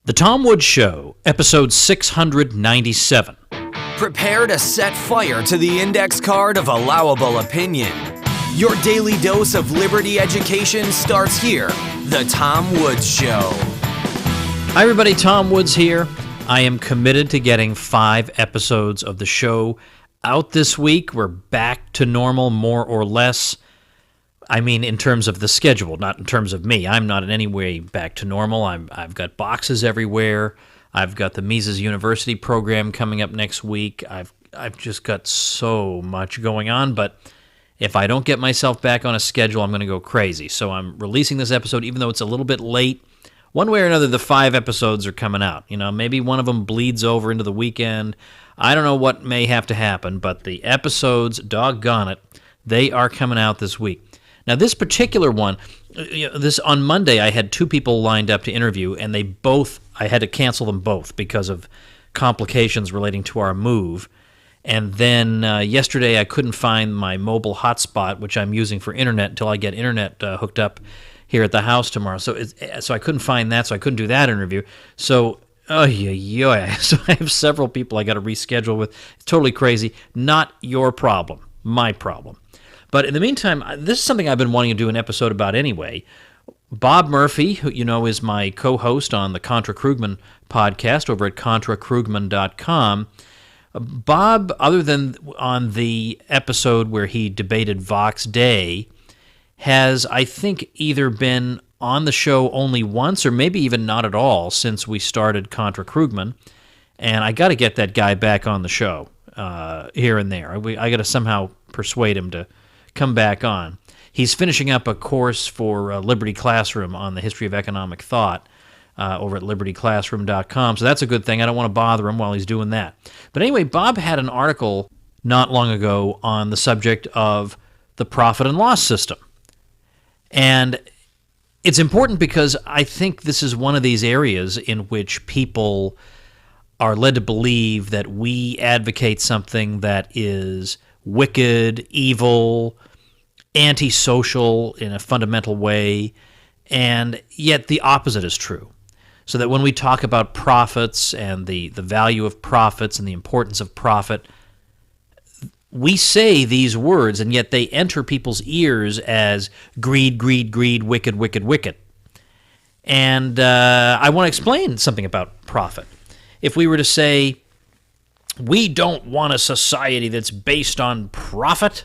The Tom Woods Show, episode 697. Prepare to set fire to the index card of allowable opinion. Your daily dose of liberty education starts here. The Tom Woods Show. Hi everybody, Tom Woods here. I am committed to getting 5 episodes of the show out this week. We're back to normal, more or less. I mean, in terms of the schedule, not in terms of me. I'm not in any way back to normal. I've got boxes everywhere. I've got the Mises University program coming up next week. I've just got so much going on, but if I don't get myself back on a schedule, I'm going to go crazy. So I'm releasing this episode, even though it's a little bit late. One way or another, the 5 episodes are coming out. You know, maybe one of them bleeds over into the weekend. I don't know what may have to happen, but the episodes, doggone it, they are coming out this week. Now, this particular one, on Monday, I had 2 people lined up to interview, and I had to cancel them both because of complications relating to our move. And then yesterday, I couldn't find my mobile hotspot, which I'm using for internet, until I get internet hooked up here at the house tomorrow. So I couldn't find that, so I couldn't do that interview. So, so I have several people I got to reschedule with. It's totally crazy. Not your problem, my problem. But in the meantime, this is something I've been wanting to do an episode about anyway. Bob Murphy, who you know is my co-host on the Contra Krugman podcast over at ContraKrugman.com. Bob, other than on the episode where he debated Vox Day, has, I think, either been on the show only once or maybe even not at all since we started Contra Krugman. And I got to get that guy back on the show here and there. I got to somehow persuade him to come back on. He's finishing up a course for Liberty Classroom on the history of economic thought over at libertyclassroom.com, so that's a good thing. I don't want to bother him while he's doing that. But anyway, Bob had an article not long ago on the subject of the profit and loss system. And it's important because I think this is one of these areas in which people are led to believe that we advocate something that is wicked, evil, antisocial in a fundamental way, and yet the opposite is true. So that when we talk about profits and the value of profits and the importance of profit, we say these words, and yet they enter people's ears as greed, greed, greed, wicked, wicked, wicked. And I want to explain something about profit. If we were to say, we don't want a society that's based on profit.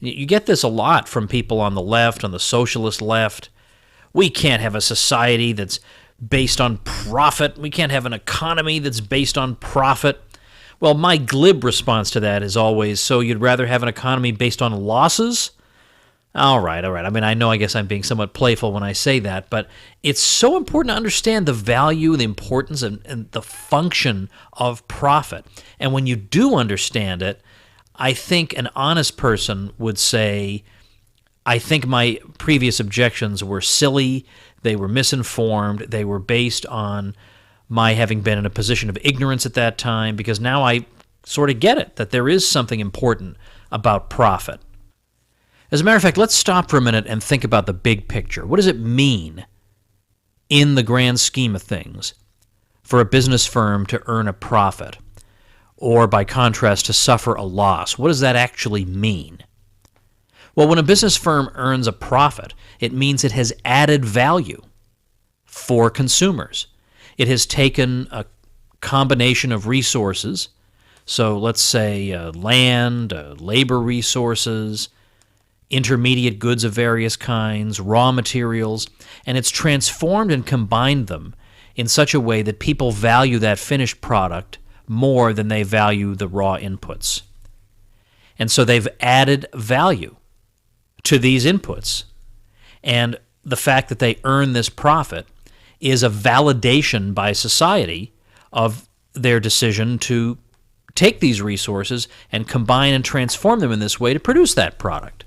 You get this a lot from people on the left, on the socialist left. We can't have a society that's based on profit. We can't have an economy that's based on profit. Well, my glib response to that is always, so you'd rather have an economy based on losses? All right. I guess I'm being somewhat playful when I say that, but it's so important to understand the value, the importance, and the function of profit. And when you do understand it, I think an honest person would say, I think my previous objections were silly, they were misinformed, they were based on my having been in a position of ignorance at that time, because now I sort of get it, that there is something important about profit. As a matter of fact, let's stop for a minute and think about the big picture. What does it mean in the grand scheme of things for a business firm to earn a profit, or by contrast, to suffer a loss? What does that actually mean? Well, when a business firm earns a profit, it means it has added value for consumers. It has taken a combination of resources, so let's say land, labor resources, intermediate goods of various kinds, raw materials, and it's transformed and combined them in such a way that people value that finished product more than they value the raw inputs. And so they've added value to these inputs. And the fact that they earn this profit is a validation by society of their decision to take these resources and combine and transform them in this way to produce that product.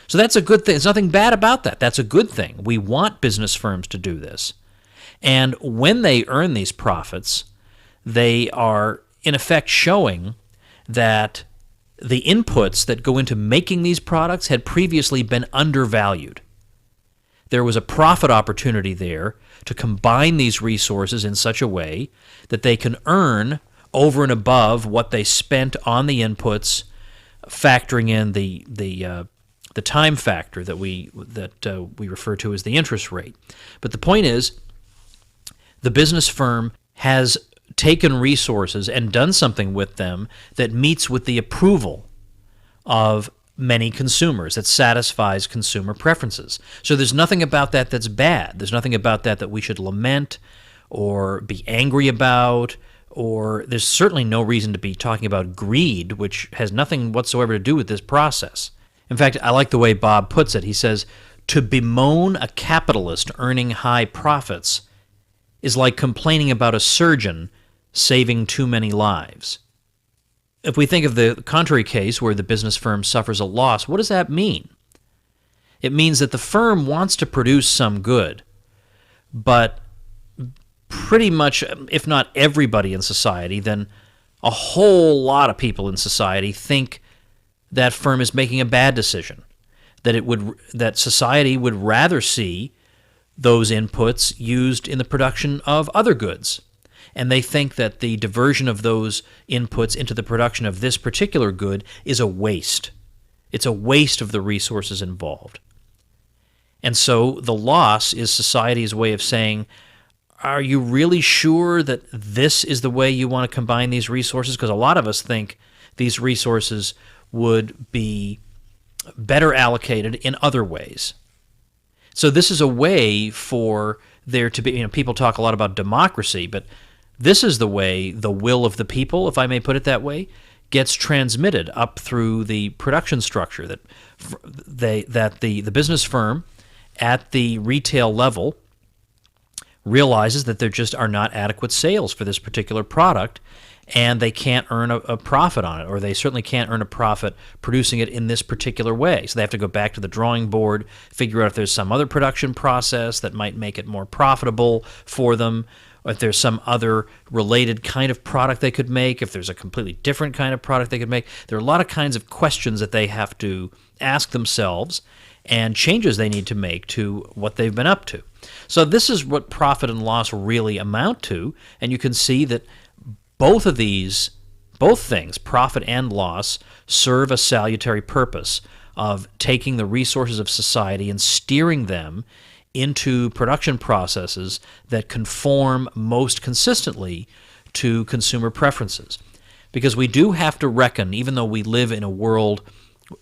So that's a good thing. There's nothing bad about that. That's a good thing. We want business firms to do this. And when they earn these profits, they are, in effect, showing that the inputs that go into making these products had previously been undervalued. there was a profit opportunity there to combine these resources in such a way that they can earn over and above what they spent on the inputs, factoring in the time factor that we refer to as the interest rate. But the point is, the business firm has taken resources and done something with them that meets with the approval of many consumers, that satisfies consumer preferences. So there's nothing about that that's bad. There's nothing about that that we should lament or be angry about, or there's certainly no reason to be talking about greed, which has nothing whatsoever to do with this process. In fact, I like the way Bob puts it. He says, to bemoan a capitalist earning high profits is like complaining about a surgeon saving too many lives. If we think of the contrary case where the business firm suffers a loss, what does that mean? It means that the firm wants to produce some good, but pretty much, if not everybody in society, then a whole lot of people in society think that firm is making a bad decision, that society would rather see those inputs used in the production of other goods. And they think that the diversion of those inputs into the production of this particular good is a waste. It's a waste of the resources involved. And so the loss is society's way of saying, are you really sure that this is the way you want to combine these resources? Because a lot of us think these resources would be better allocated in other ways. So this is a way for there to be, people talk a lot about democracy, but this is the way the will of the people, if I may put it that way, gets transmitted up through the production structure, that the business firm at the retail level realizes that there just are not adequate sales for this particular product, and they can't earn a profit on it, or they certainly can't earn a profit producing it in this particular way. So they have to go back to the drawing board, figure out if there's some other production process that might make it more profitable for them, or if there's some other related kind of product they could make, if there's a completely different kind of product they could make. There are a lot of kinds of questions that they have to ask themselves and changes they need to make to what they've been up to. So this is what profit and loss really amount to, and you can see that both things, profit and loss, serve a salutary purpose of taking the resources of society and steering them into production processes that conform most consistently to consumer preferences. Because we do have to reckon, even though we live in a world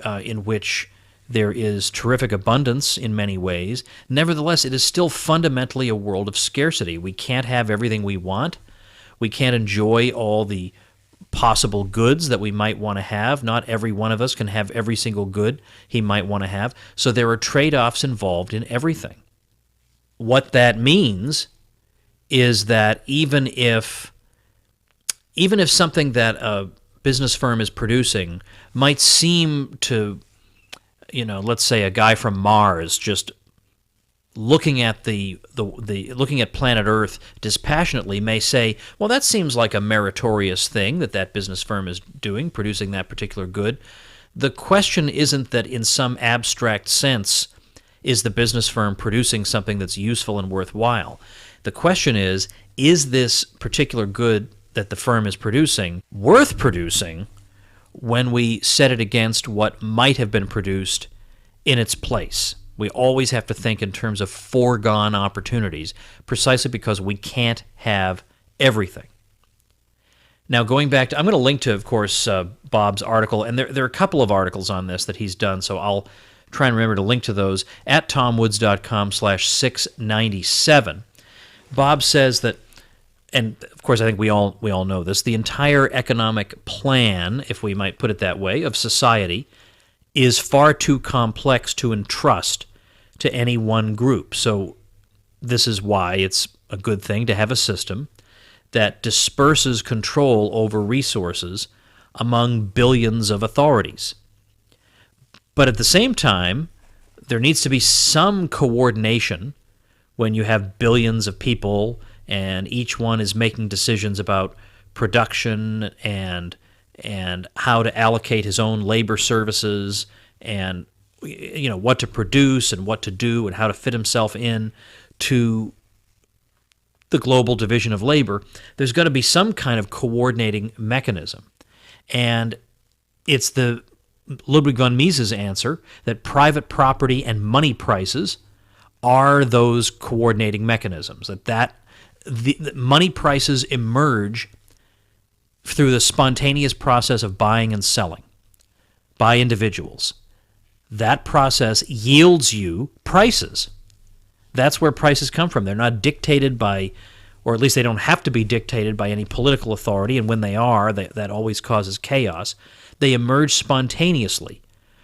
in which there is terrific abundance in many ways, nevertheless, it is still fundamentally a world of scarcity. We can't have everything we want. We can't enjoy all the possible goods that we might want to have. Not every one of us can have every single good he might want to have. So there are trade-offs involved in everything. What that means is that even if something that a business firm is producing might seem to, let's say a guy from Mars just looking at looking at planet Earth dispassionately may say, well, that seems like a meritorious thing that business firm is doing, producing that particular good. The question isn't that in some abstract sense is the business firm producing something that's useful and worthwhile. The question is this particular good that the firm is producing worth producing when we set it against what might have been produced in its place? We always have to think in terms of foregone opportunities, precisely because we can't have everything. Now, going back to, I'm going to link to, of course, Bob's article, and there are a couple of articles on this that he's done, so I'll try and remember to link to those at tomwoods.com/697. Bob says that, and of course I think we all know this, the entire economic plan, if we might put it that way, of society is far too complex to entrust to any one group. So this is why it's a good thing to have a system that disperses control over resources among billions of authorities. But at the same time, there needs to be some coordination when you have billions of people and each one is making decisions about production and how to allocate his own labor services and what to produce and what to do and how to fit himself in to the global division of labor, there's got to be some kind of coordinating mechanism. And it's the Ludwig von Mises' answer that private property and money prices are those coordinating mechanisms, that the money prices emerge through the spontaneous process of buying and selling by individuals. That process yields you prices. That's where prices come from. They're not dictated by, or at least they don't have to be dictated by any political authority, and when they are, that always causes chaos. They emerge spontaneously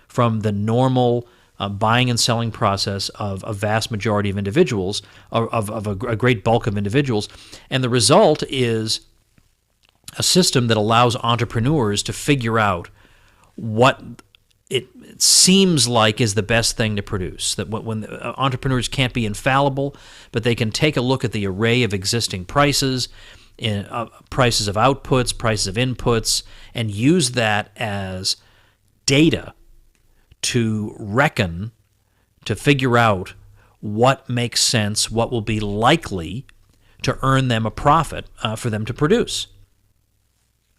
from the normal buying and selling process of a vast majority of individuals, of a great bulk of individuals, and the result is a system that allows entrepreneurs to figure out what it seems like is the best thing to produce. That when entrepreneurs can't be infallible, but they can take a look at the array of existing prices, prices of outputs, prices of inputs, and use that as data to reckon, to figure out what makes sense, what will be likely to earn them a profit for them to produce.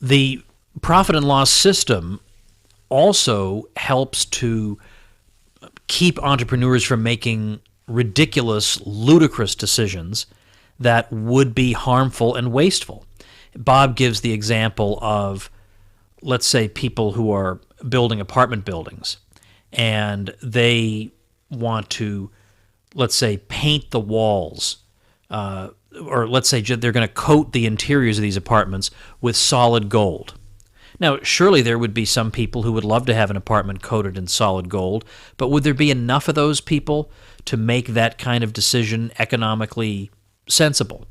The profit and loss system also helps to keep entrepreneurs from making ridiculous, ludicrous decisions that would be harmful and wasteful. Bob gives the example of, let's say, people who are building apartment buildings, and they want to, let's say, paint the walls, or let's say they're going to coat the interiors of these apartments with solid gold. Now, surely there would be some people who would love to have an apartment coated in solid gold, but would there be enough of those people to make that kind of decision economically sensible?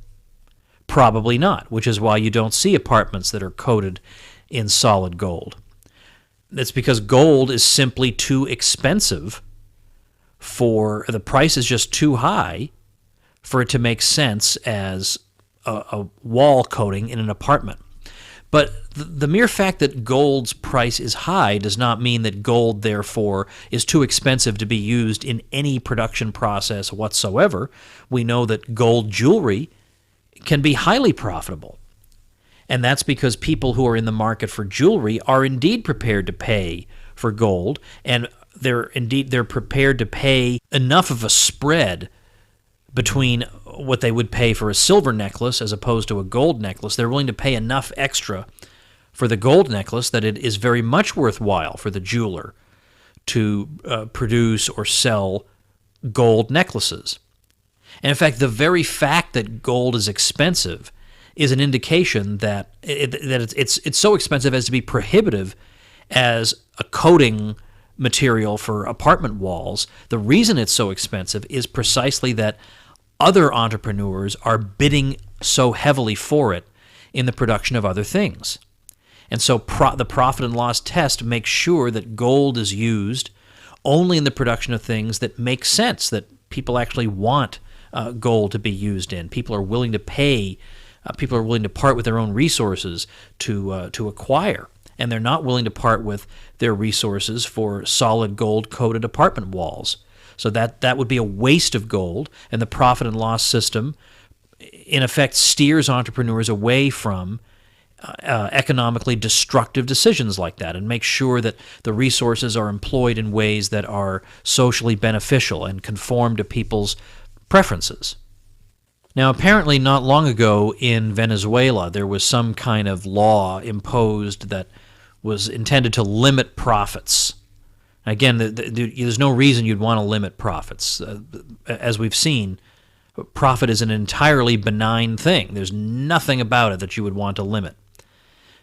Probably not, which is why you don't see apartments that are coated in solid gold. It's because gold is simply too expensive the price is just too high for it to make sense as a wall coating in an apartment. But the mere fact that gold's price is high does not mean that gold, therefore, is too expensive to be used in any production process whatsoever. We know that gold jewelry can be highly profitable. And that's because people who are in the market for jewelry are indeed prepared to pay for gold, and they're prepared to pay enough of a spread between what they would pay for a silver necklace as opposed to a gold necklace. They're willing to pay enough extra for the gold necklace that it is very much worthwhile for the jeweler to produce or sell gold necklaces. And in fact, the very fact that gold is expensive is an indication that it's so expensive as to be prohibitive as a coating material for apartment walls. The reason it's so expensive is precisely that other entrepreneurs are bidding so heavily for it in the production of other things. And so the profit and loss test makes sure that gold is used only in the production of things that make sense, that people actually want gold to be used in. People are willing to pay, people are willing to part with their own resources to acquire, and they're not willing to part with their resources for solid gold-coated apartment walls. So that would be a waste of gold, and the profit and loss system, in effect, steers entrepreneurs away from economically destructive decisions like that, and makes sure that the resources are employed in ways that are socially beneficial and conform to people's preferences. Now, apparently not long ago in Venezuela, there was some kind of law imposed that was intended to limit profits. Again, there's no reason you'd want to limit profits. As we've seen, profit is an entirely benign thing. There's nothing about it that you would want to limit.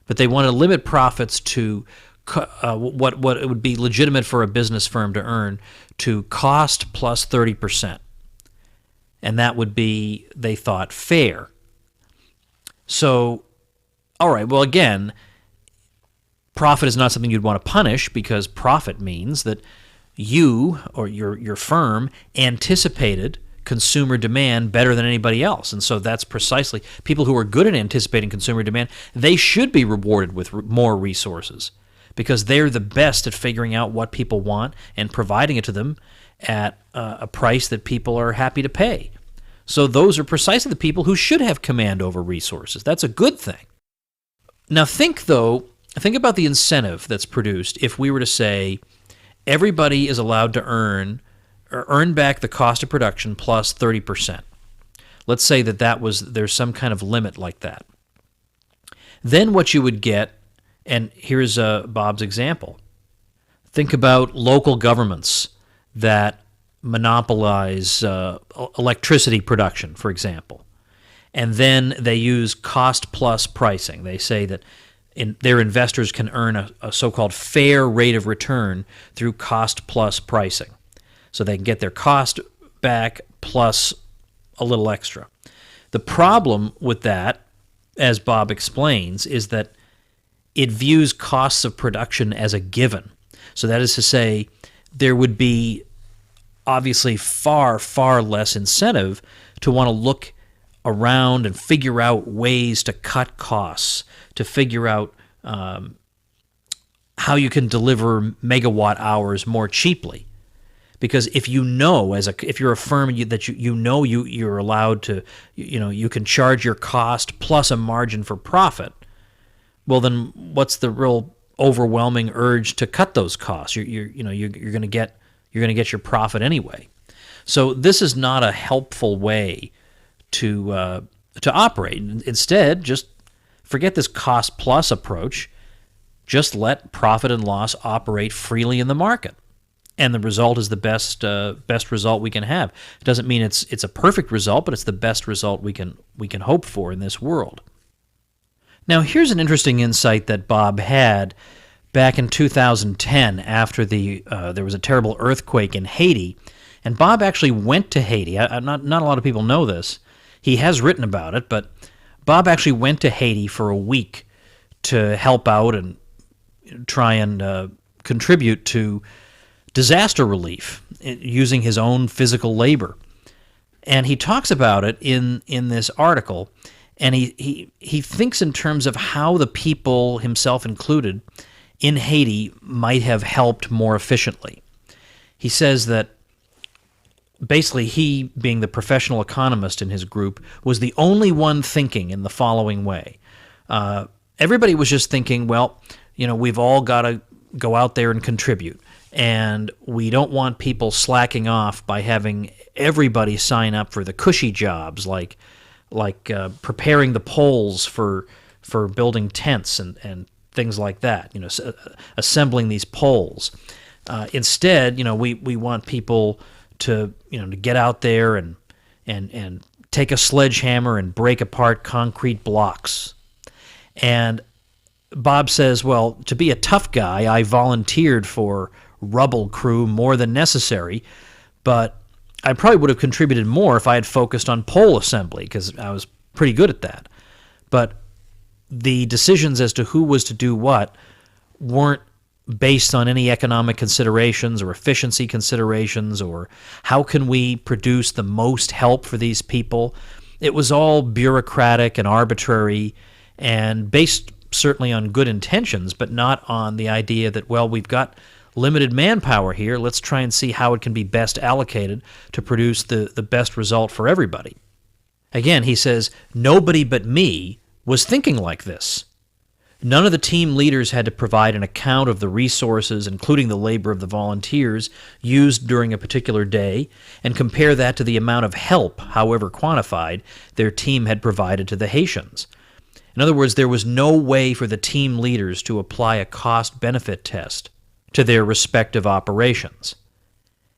But they want to limit profits to what it would be legitimate for a business firm to earn to cost plus 30%. And that would be, they thought, fair. So, all right, well, again, profit is not something you'd want to punish, because profit means that you or your firm anticipated consumer demand better than anybody else. And so that's precisely, people who are good at anticipating consumer demand, they should be rewarded with more resources. because they're the best at figuring out what people want and providing it to them at a price that people are happy to pay. So those are precisely the people who should have command over resources. That's a good thing. Now think about the incentive that's produced if we were to say everybody is allowed to earn back the cost of production plus 30%. Let's say there's some kind of limit like that. Then what you would get, and here's Bob's example. Think about local governments that monopolize electricity production, for example. And then they use cost plus pricing. They say that their investors can earn a so-called fair rate of return through cost plus pricing. So they can get their cost back plus a little extra. The problem with that, as Bob explains, is that it views costs of production as a given. So that is to say, there would be obviously far, far less incentive to want to look around and figure out ways to cut costs, to figure out how you can deliver megawatt hours more cheaply. Because if you know, if you're a firm that you're allowed to, you can charge your cost plus a margin for profit, well then what's the real overwhelming urge to cut those costs? You're going to get your profit anyway. So this is not a helpful way to operate. Instead, just forget this cost plus approach. Just let profit and loss operate freely in the market, and the result is the best result we can have. It doesn't mean it's a perfect result, but it's the best result we can hope for in this world. Now, here's an interesting insight that Bob had back in 2010 after there was a terrible earthquake in Haiti, and Bob actually went to Haiti. Not a lot of people know this. He has written about it, but Bob actually went to Haiti for a week to help out and try and contribute to disaster relief using his own physical labor. And he talks about it in this article, and he thinks in terms of how the people, himself included, in Haiti might have helped more efficiently. He says that basically he, being the professional economist in his group, was the only one thinking in the following way. Everybody was just thinking, well, we've all got to go out there and contribute, and we don't want people slacking off by having everybody sign up for the cushy jobs like preparing the poles for building tents and things like that, assembling these poles. Instead, we want people to get out there and take a sledgehammer and break apart concrete blocks. And Bob says, well, to be a tough guy, I volunteered for rubble crew more than necessary, but I probably would have contributed more if I had focused on pole assembly, because I was pretty good at that. But the decisions as to who was to do what weren't based on any economic considerations or efficiency considerations or how can we produce the most help for these people. It was all bureaucratic and arbitrary and based certainly on good intentions, but not on the idea that, well, we've got limited manpower here. Let's try and see how it can be best allocated to produce the best result for everybody. Again, he says, nobody but me was thinking like this. None of the team leaders had to provide an account of the resources, including the labor of the volunteers, used during a particular day, and compare that to the amount of help, however quantified, their team had provided to the Haitians. In other words, there was no way for the team leaders to apply a cost-benefit test to their respective operations.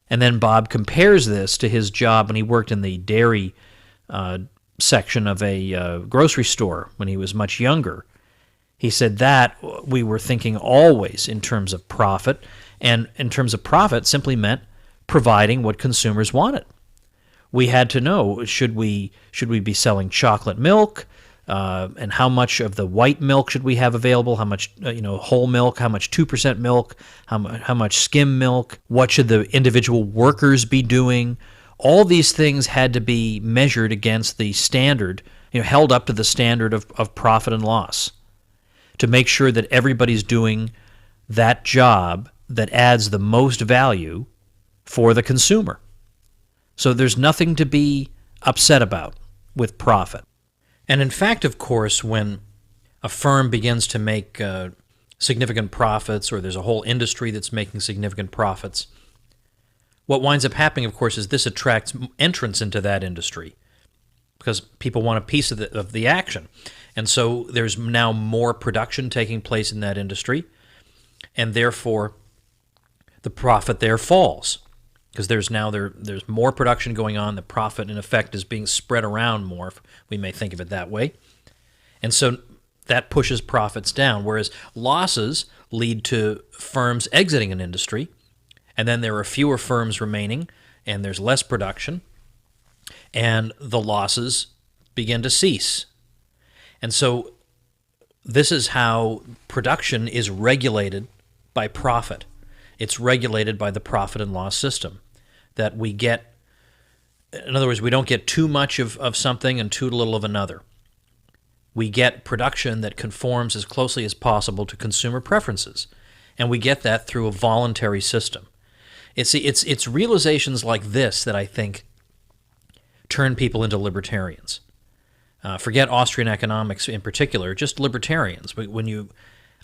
And then Bob compares this to his job when he worked in the dairy section of a grocery store when he was much younger. He said that we were thinking always in terms of profit, and in terms of profit simply meant providing what consumers wanted. We had to know, should we be selling chocolate milk, and how much of the white milk should we have available, how much whole milk, how much 2% milk, how much skim milk, what should the individual workers be doing. All these things had to be measured against the standard, held up to the standard of profit and loss, to make sure that everybody's doing that job that adds the most value for the consumer. So there's nothing to be upset about with profit. And in fact, of course, when a firm begins to make significant profits, or there's a whole industry that's making significant profits, what winds up happening, of course, is this attracts entrants into that industry because people want a piece of the action. And so there's now more production taking place in that industry, and therefore the profit there falls because there's more production going on. The profit, in effect, is being spread around more, if we may think of it that way. And so that pushes profits down, whereas losses lead to firms exiting an industry, and then there are fewer firms remaining, and there's less production, and the losses begin to cease. And so this is how production is regulated by profit. It's regulated by the profit and loss system, that we get, in other words, we don't get too much of something and too little of another. We get production that conforms as closely as possible to consumer preferences, and we get that through a voluntary system. It's realizations like this that I think turn people into libertarians. Forget Austrian economics in particular, just libertarians. But when you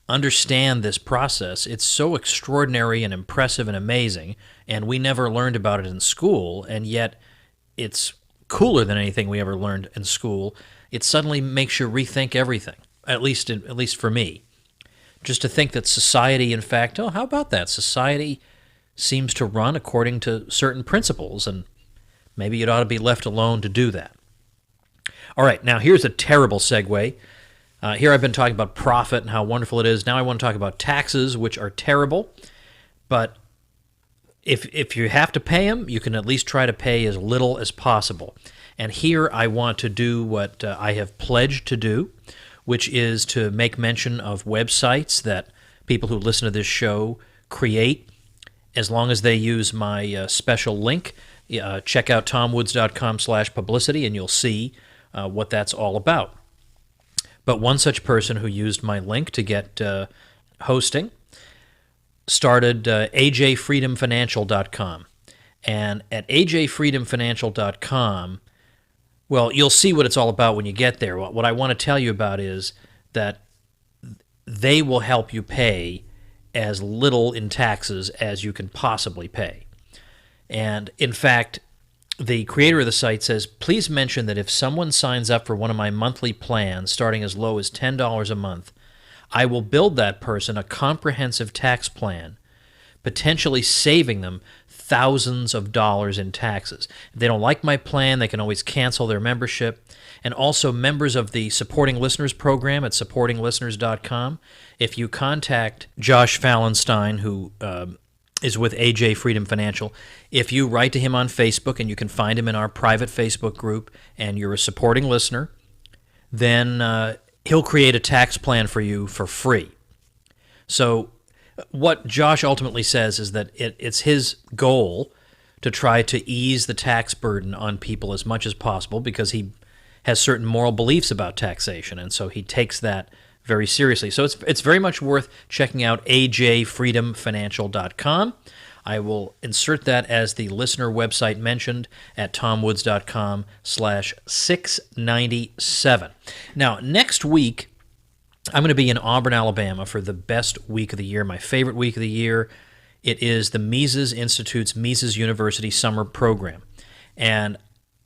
understand this process, it's so extraordinary and impressive and amazing, and we never learned about it in school, and yet it's cooler than anything we ever learned in school. It suddenly makes you rethink everything, at least for me. Just to think that society, in fact, how about that? Society seems to run according to certain principles, and maybe it ought to be left alone to do that. All right, now here's a terrible segue. Here I've been talking about profit and how wonderful it is. Now I want to talk about taxes, which are terrible. But if you have to pay them, you can at least try to pay as little as possible. And here I want to do what I have pledged to do, which is to make mention of websites that people who listen to this show create, as long as they use my special link. Check out tomwoods.com/publicity, and you'll see what that's all about. But one such person who used my link to get hosting started ajfreedomfinancial.com. And at ajfreedomfinancial.com, well, you'll see what it's all about when you get there. What I want to tell you about is that they will help you pay as little in taxes as you can possibly pay. And in fact, the creator of the site says, please mention that if someone signs up for one of my monthly plans starting as low as $10 a month, I will build that person a comprehensive tax plan, potentially saving them thousands of dollars in taxes. If they don't like my plan, they can always cancel their membership. And also, members of the Supporting Listeners program at supportinglisteners.com, if you contact Josh Fallenstein, who is with AJ Freedom Financial, if you write to him on Facebook, and you can find him in our private Facebook group, and you're a supporting listener, then he'll create a tax plan for you for free. So what Josh ultimately says is that it's his goal to try to ease the tax burden on people as much as possible, because he has certain moral beliefs about taxation, and so he takes that very seriously. So it's very much worth checking out ajfreedomfinancial.com. I will insert that as the listener website mentioned at tomwoods.com/697. Now, next week, I'm going to be in Auburn, Alabama for the best week of the year, my favorite week of the year. It is the Mises Institute's Mises University Summer Program. And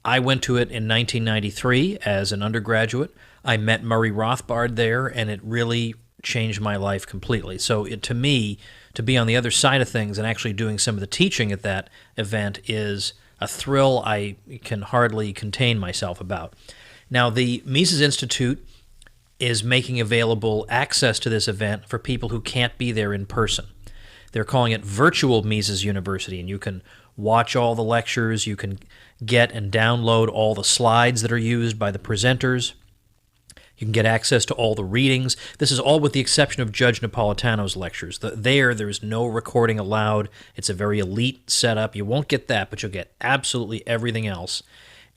I went to it in 1993 as an undergraduate. I met Murray Rothbard there, and it really changed my life completely. So to me, to be on the other side of things and actually doing some of the teaching at that event is a thrill I can hardly contain myself about. Now, the Mises Institute is making available access to this event for people who can't be there in person. They're calling it Virtual Mises University, and you can watch all the lectures, you can get and download all the slides that are used by the presenters. You can get access to all the readings. This is all with the exception of Judge Napolitano's lectures. There's no recording allowed. It's a very elite setup. You won't get that, but you'll get absolutely everything else.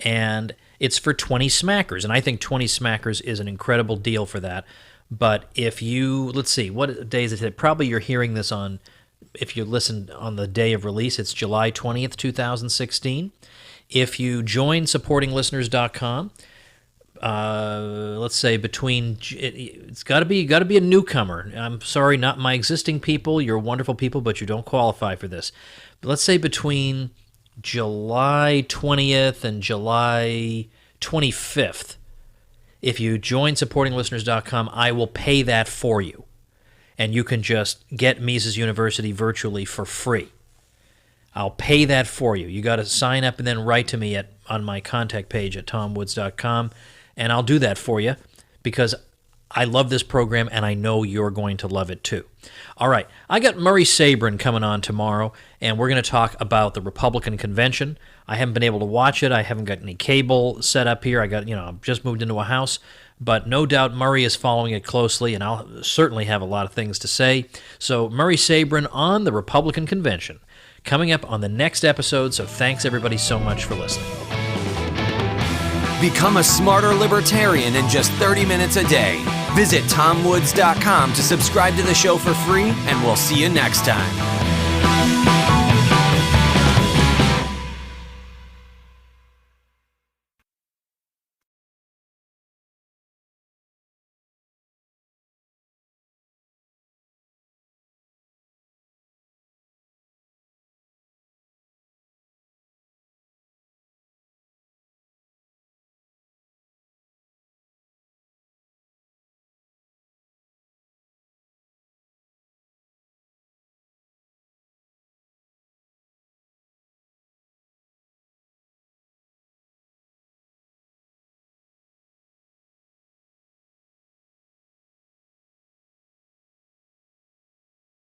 And it's for 20 smackers, and I think 20 smackers is an incredible deal for that. But if you, let's see, what day is it today? Probably you're hearing this on, if you listen on the day of release, it's July 20th, 2016. If you join supportinglisteners.com, let's say it's got to be a newcomer. I'm sorry, not my existing people. You're wonderful people, but you don't qualify for this. But let's say between July 20th and July 25th, if you join supportinglisteners.com, I will pay that for you. And you can just get Mises University virtually for free. I'll pay that for you. You got to sign up and then write to me on my contact page at tomwoods.com, and I'll do that for you because I love this program and I know you're going to love it too. All right, I got Murray Sabrin coming on tomorrow, and we're going to talk about the Republican convention. I haven't been able to watch it. I haven't got any cable set up here. I've just moved into a house, but no doubt Murray is following it closely, and I'll certainly have a lot of things to say. So Murray Sabrin on the Republican convention, coming up on the next episode, so thanks everybody so much for listening. Become a smarter libertarian in just 30 minutes a day. Visit TomWoods.com to subscribe to the show for free, and we'll see you next time.